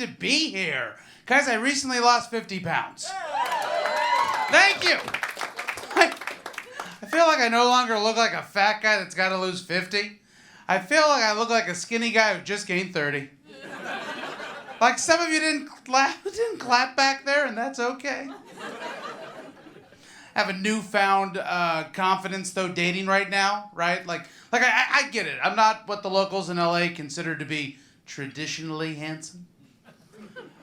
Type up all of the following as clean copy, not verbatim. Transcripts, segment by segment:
to be here. Guys, I recently lost 50 pounds. Thank you. I feel like I no longer look like a fat guy that's got to lose 50. I feel like I look like a skinny guy who just gained 30. Like some of you didn't clap back there, and that's okay. I have a newfound confidence, though, dating right now, right? Like I get it. I'm not what the locals in LA consider to be traditionally handsome.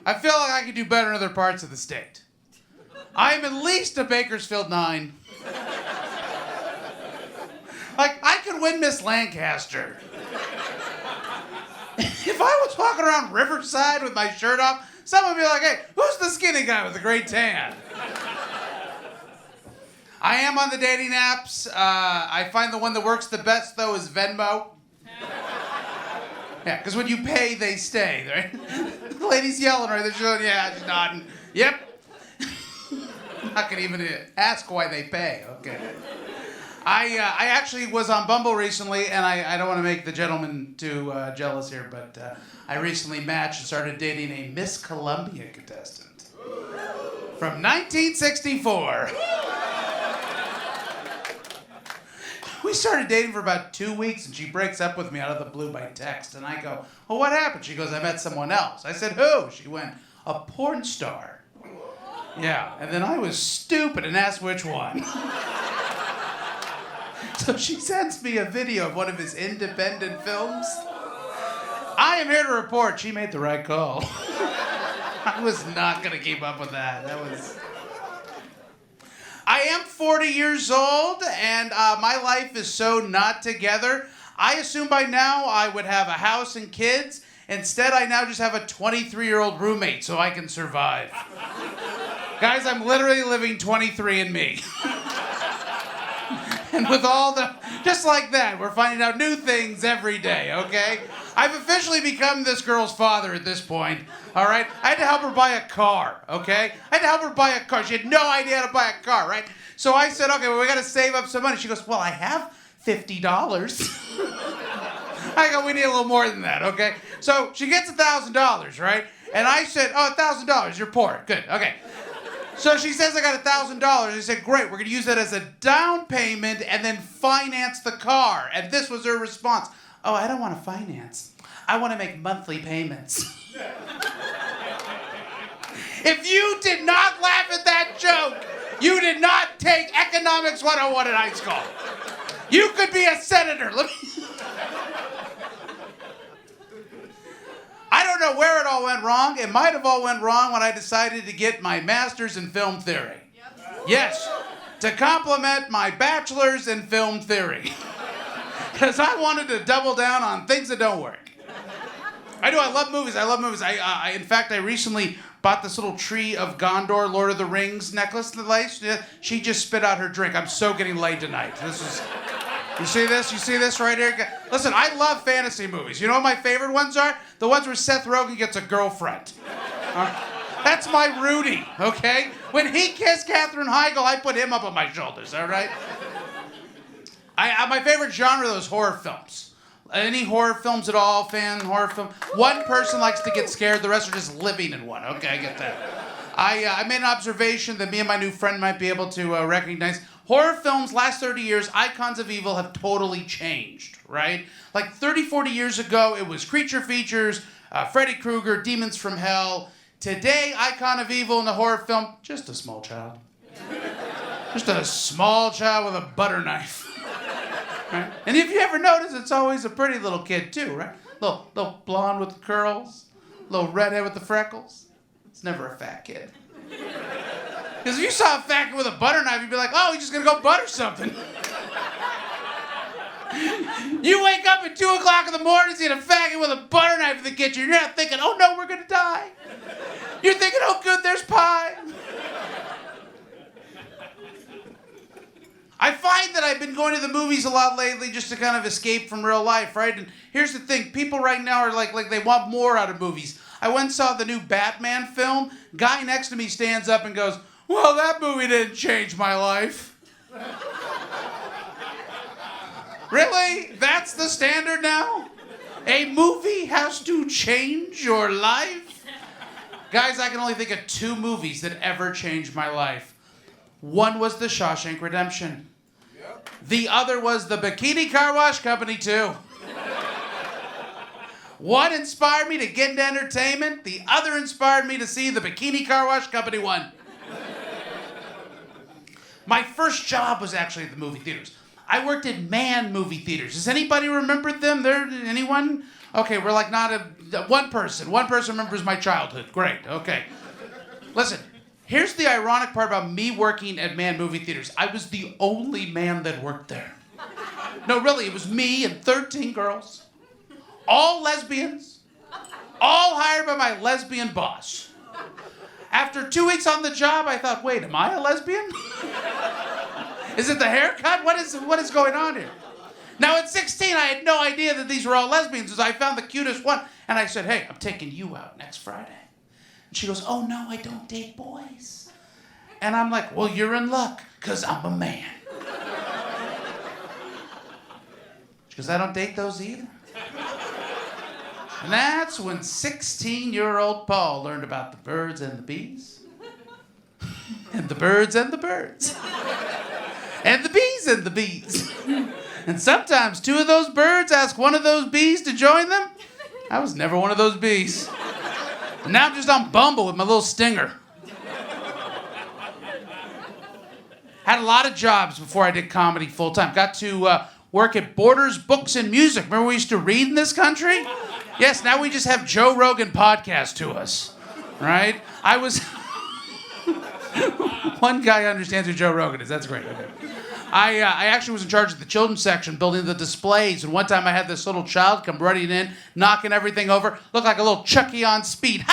I feel like I could do better in other parts of the state. I'm at least a Bakersfield 9. Like, I could win Miss Lancaster. If I was walking around Riverside with my shirt off, someone would be like, hey, who's the skinny guy with the great tan? I am on the dating apps. I find the one that works the best, though, is Venmo. Yeah, because when you pay, they stay, right? The lady's yelling right there. She's going, yeah, she's nodding. Yep. I'm not going to even ask why they pay. Okay. I actually was on Bumble recently, and I don't want to make the gentleman too jealous here, but I recently matched and started dating a Miss Columbia contestant from 1964. We started dating for about 2 weeks, and she breaks up with me out of the blue by text, and I go, well, what happened? She goes, I met someone else. I said, who? She went, a porn star. Yeah, and then I was stupid and asked which one. So she sends me a video of one of his independent films. I am here to report she made the right call. I was not going to keep up with that. I am 40 years old, and my life is so not together. I assume by now I would have a house and kids. Instead, I now just have a 23-year-old roommate so I can survive. Guys, I'm literally living 23andMe. And with all just like that, we're finding out new things every day, okay? I've officially become this girl's father at this point, all right? I had to help her buy a car, okay? I had to help her buy a car. She had no idea how to buy a car, right? So I said, okay, well, we got to save up some money. She goes, well, I have $50. I go, we need a little more than that, okay? So she gets $1,000, right? And I said, oh, $1,000, you're poor. Good, okay. So she says I got $1,000. I said, great, we're going to use that as a down payment and then finance the car. And this was her response. Oh, I don't want to finance. I want to make monthly payments. If you did not laugh at that joke, you did not take Economics 101 in high school. You could be a senator. I don't know where it all went wrong. It might have all went wrong when I decided to get my master's in film theory. Yep. Yes, to complement my bachelor's in film theory. Because I wanted to double down on things that don't work. I love movies. In fact, I recently bought this little Tree of Gondor, Lord of the Rings necklace. She just spit out her drink. I'm so getting laid tonight. You see this? You see this right here? Listen, I love fantasy movies. You know what my favorite ones are? The ones where Seth Rogen gets a girlfriend. That's my Rudy, okay? When he kissed Katherine Heigl, I put him up on my shoulders, all right? My favorite genre, those horror films. Any horror films at all, horror film? One person likes to get scared, the rest are just living in one. Okay, I get that. I made an observation that me and my new friend might be able to recognize. Horror films, last 30 years, icons of evil have totally changed, right? Like 30, 40 years ago, it was creature features, Freddy Krueger, Demons from Hell. Today, icon of evil in the horror film, just a small child. Just a small child with a butter knife. Right? And if you ever notice, it's always a pretty little kid too, right? Little blonde with the curls, little redhead with the freckles. It's never a fat kid. Because if you saw a fat kid with a butter knife, you'd be like, oh, he's just going to go butter something. You wake up at 2 o'clock in the morning, see a fat kid with a butter knife in the kitchen. You're not thinking, oh, no, we're going to die. You're thinking, oh, good, there's pie. I find that I've been going to the movies a lot lately just to kind of escape from real life, right? And here's the thing. People right now are like they want more out of movies. I went and saw the new Batman film. Guy next to me stands up and goes, well, that movie didn't change my life. Really? That's the standard now? A movie has to change your life? Guys, I can only think of 2 movies that ever changed my life. One was The Shawshank Redemption. Yep. The other was The Bikini Car Wash Company 2. One inspired me to get into entertainment. The other inspired me to see The Bikini Car Wash Company 1. My first job was actually at the movie theaters. I worked at Man movie theaters. Does anybody remember them? Anyone? Okay, we're like not one person. One person remembers my childhood. Great, okay. Listen, here's the ironic part about me working at Man movie theaters. I was the only man that worked there. No, really, it was me and 13 girls. All lesbians. All hired by my lesbian boss. After 2 weeks on the job, I thought, wait, am I a lesbian? Is it the haircut? What is going on here? Now, at 16, I had no idea that these were all lesbians, so I found the cutest one. And I said, hey, I'm taking you out next Friday. And she goes, oh, no, I don't date boys. And I'm like, well, you're in luck, because I'm a man. She goes, I don't date those either. And that's when 16-year-old Paul learned about the birds and the bees. And the birds and the birds. And the bees and the bees. And sometimes 2 of those birds ask one of those bees to join them. I was never one of those bees. And now I'm just on Bumble with my little stinger. Had a lot of jobs before I did comedy full time. Got to work at Borders Books and Music. Remember we used to read in this country? Yes, now we just have Joe Rogan podcast to us, right? I was... One guy understands who Joe Rogan is. That's great. Okay. I actually was in charge of the children's section, building the displays. And one time I had this little child come running in, knocking everything over. Looked like a little Chucky on speed.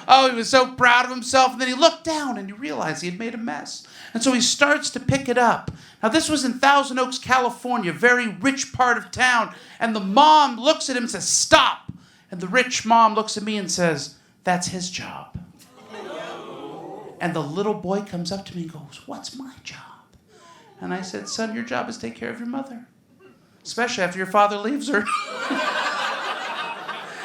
Oh, he was so proud of himself. And then he looked down and he realized he had made a mess. And so he starts to pick it up. Now, this was in Thousand Oaks, California, very rich part of town. And the mom looks at him and says, stop. And the rich mom looks at me and says, that's his job. And the little boy comes up to me and goes, what's my job? And I said, son, your job is to take care of your mother. Especially after your father leaves her.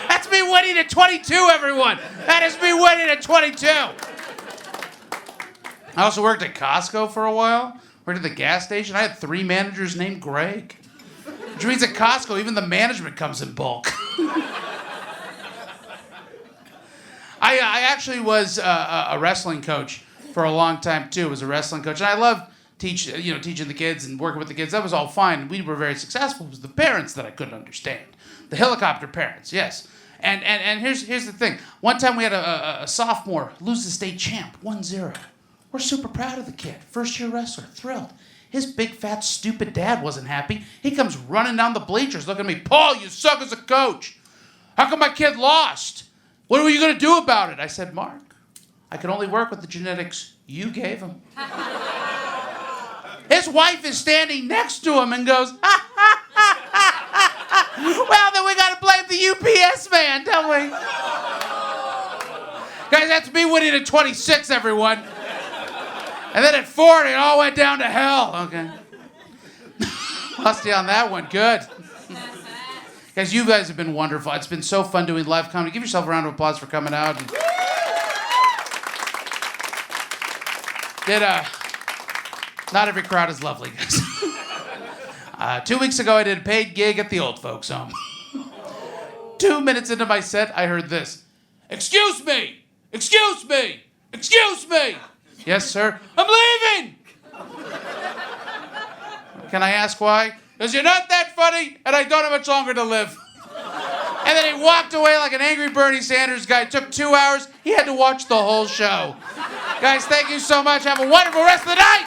That's me winning at 22, everyone. That is me winning at 22. I also worked at Costco for a while. Worked at the gas station. I had 3 managers named Greg. Which means at Costco, even the management comes in bulk. I actually was a wrestling coach for a long time, too. I was a wrestling coach. And I loved teaching the kids and working with the kids. That was all fine. We were very successful. It was the parents that I couldn't understand. The helicopter parents, yes. And here's the thing. One time we had a sophomore lose the state champ, 1-0. We're super proud of the kid. First-year wrestler, thrilled. His big, fat, stupid dad wasn't happy. He comes running down the bleachers looking at me, Paul, you suck as a coach. How come my kid lost? What were you going to do about it? I said, Mark, I can only work with the genetics you gave him. His wife is standing next to him and goes, well, then we got to blame the UPS man, don't we? Guys, that's me winning at 26, everyone. And then at 40, it all went down to hell. Okay. Lost you on that one. Good. Guys, you guys have been wonderful. It's been so fun doing live comedy. Give yourself a round of applause for coming out. Not every crowd is lovely, guys. 2 weeks ago, I did a paid gig at the old folks' home. 2 minutes into my set, I heard this. Excuse me! Excuse me! Excuse me! Yes, sir. I'm leaving! Can I ask why? Because you're not that funny, and I don't have much longer to live. And then he walked away like an angry Bernie Sanders guy. It took 2 hours. He had to watch the whole show. Guys, thank you so much. Have a wonderful rest of the night!